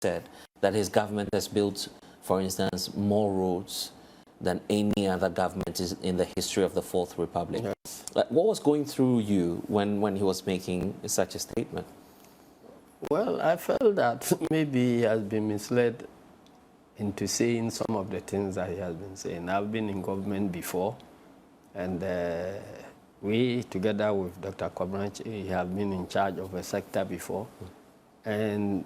said that his government has built, for instance, more roads than any other government is in the history of the Fourth Republic. Yes. What was going through you when he was making such a statement? Well, I felt that maybe he has been misled into saying some of the things that he has been saying. I've been in government before, and we, together with Dr. Kwabranche, have been in charge of a sector before. And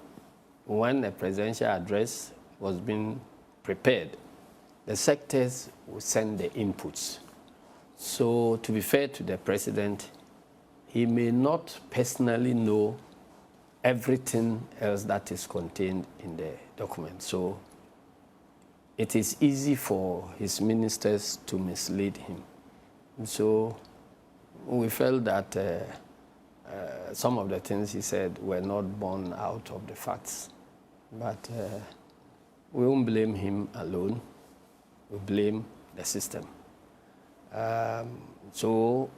when a presidential address was being prepared, the sectors would send the inputs. So, to be fair to the president, he may not personally know everything else that is contained in the document. So, it is easy for his ministers to mislead him. And so, we felt that some of the things he said were not born out of the facts. But we won't blame him alone. We blame the system. So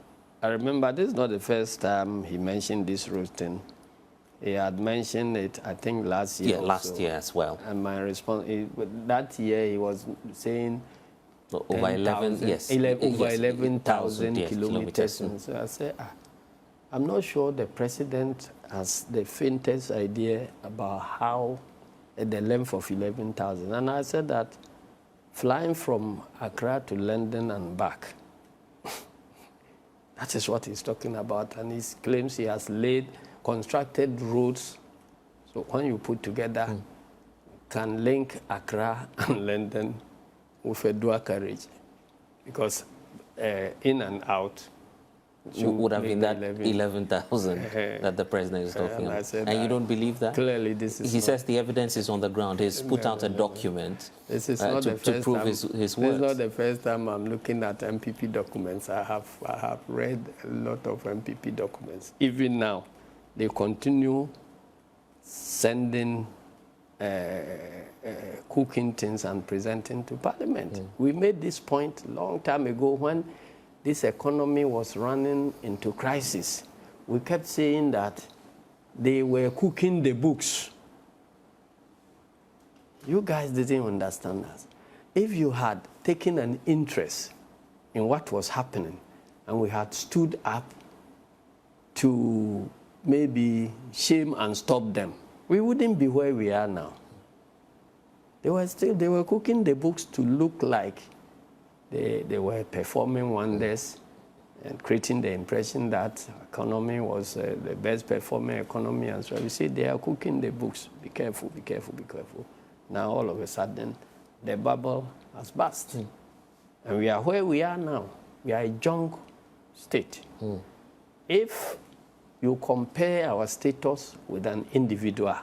I remember this is not the first time he mentioned this road thing. He had mentioned it, I think, last year. Yeah, last year as well. And my response, that year he was saying over 11,000 kilometers. And so I said, I'm not sure the president has the faintest idea about how the length of 11,000. And I said that flying from Accra to London and back, that is what he's talking about. And he claims he has constructed roads. So when you put together, can link Accra and London with a dual carriage. Because in and out would have been that 11,000 that the president is talking about. And you don't believe that? Clearly, this is. He says the evidence is on the ground. He's put out a document to prove his words. This is not the first time I'm looking at MPP documents. I have read a lot of MPP documents. Even now, they continue sending cooking things and presenting to Parliament. We made this point a long time ago when this economy was running into crisis. We kept saying that they were cooking the books. You guys didn't understand that. If you had taken an interest in what was happening and we had stood up to maybe shame and stop them, we wouldn't be where we are now. They were cooking the books to look like they were performing wonders and creating the impression that economy was the best performing economy. And so you see, they are cooking the books. Be careful, be careful, be careful. Now, all of a sudden, the bubble has burst. And we are where we are now. We are a junk state. If you compare our status with an individual,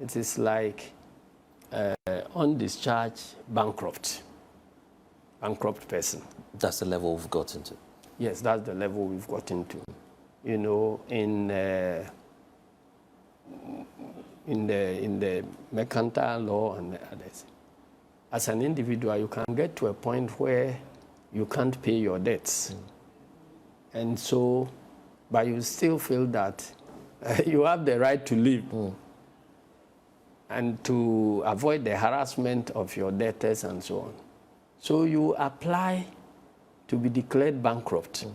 it is like undischarged bankrupt person. That's the level we've gotten to. Yes, that's the level we've gotten to. You know, in the mercantile law and others, as an individual, you can get to a point where you can't pay your debts. And so, but you still feel that you have the right to live. And to avoid the harassment of your debtors and so on. So you apply to be declared bankrupt.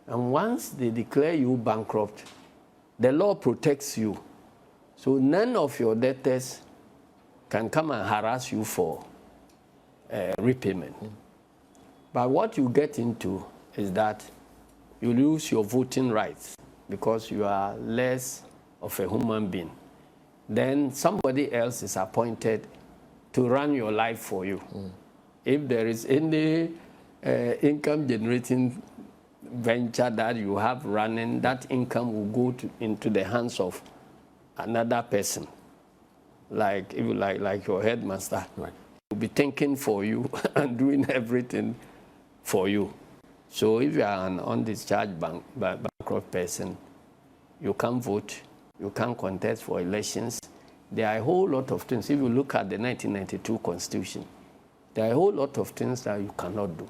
And once they declare you bankrupt, the law protects you. So none of your debtors can come and harass you for repayment. But what you get into is that you lose your voting rights because you are less of a human being. Then somebody else is appointed to run your life for you. If there is any income-generating venture that you have running, that income will go into the hands of another person, like your headmaster. Right. Will be thinking for you and doing everything for you. So if you are an undischarged bankrupt person, you can't vote. You can't contest for elections. There are a whole lot of things. If you look at the 1992 Constitution, there are a whole lot of things that you cannot do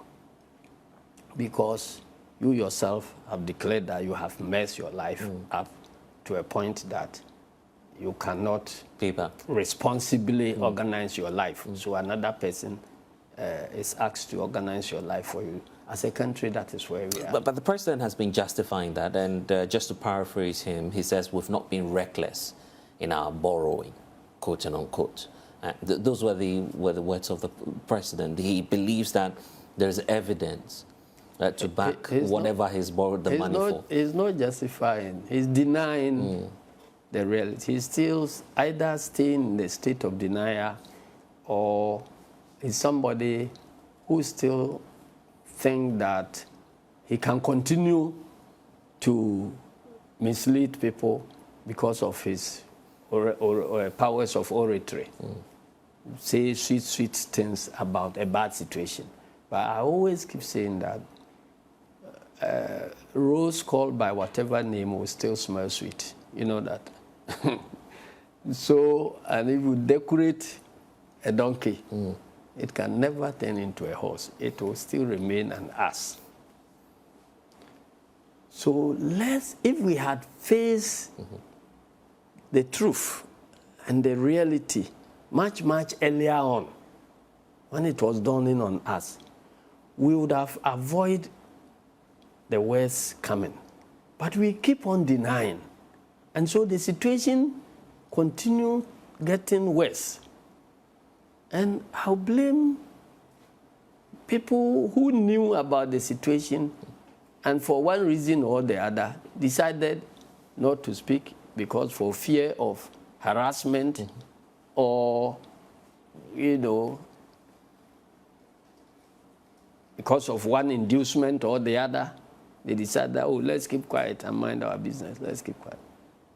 because you yourself have declared that you have messed your life up to a point that you cannot Paper. responsibly organize your life. So another person is asked to organize your life for you. As a country, that is where we are. But the president has been justifying that, and just to paraphrase him, he says we've not been reckless in our borrowing, quote and unquote. Those were the words of the president. He believes that there's evidence to back whatever he's borrowed the money for. He's not justifying. He's denying the reality. He's still either staying in the state of denial, or is somebody who still think that he can continue to mislead people because of his powers of oratory. Say sweet things about a bad situation. But I always keep saying that rose called by whatever name will still smell sweet. You know that. So, and if you decorate a donkey, it can never turn into a horse. It will still remain an ass. So if we had faced the truth and the reality much earlier on, when it was dawning on us, we would have avoided the worst coming. But we keep on denying. And so the situation continues getting worse. And I'll blame people who knew about the situation and for one reason or the other decided not to speak because for fear of harassment or, because of one inducement or the other, they decided, oh, let's keep quiet and mind our business. Let's keep quiet.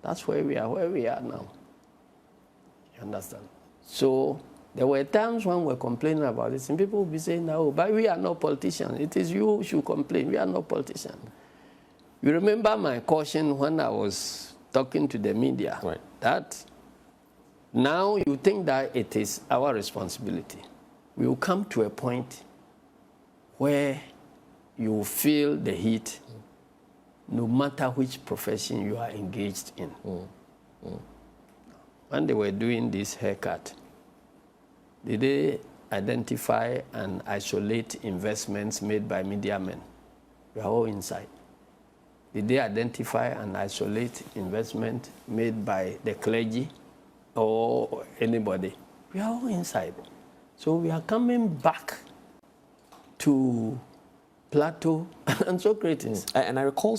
That's where we are now. You understand? So there were times when we were complaining about this, and people would be saying, oh, but we are not politicians. It is you who should complain. We are not politicians. You remember my caution when I was talking to the media, right, that now you think that it is our responsibility. We will come to a point where you feel the heat no matter which profession you are engaged in. When they were doing this haircut, did they identify and isolate investments made by media men? We are all inside. Did they identify and isolate investment made by the clergy or anybody? We are all inside. So we are coming back to Plato and Socrates. And I recall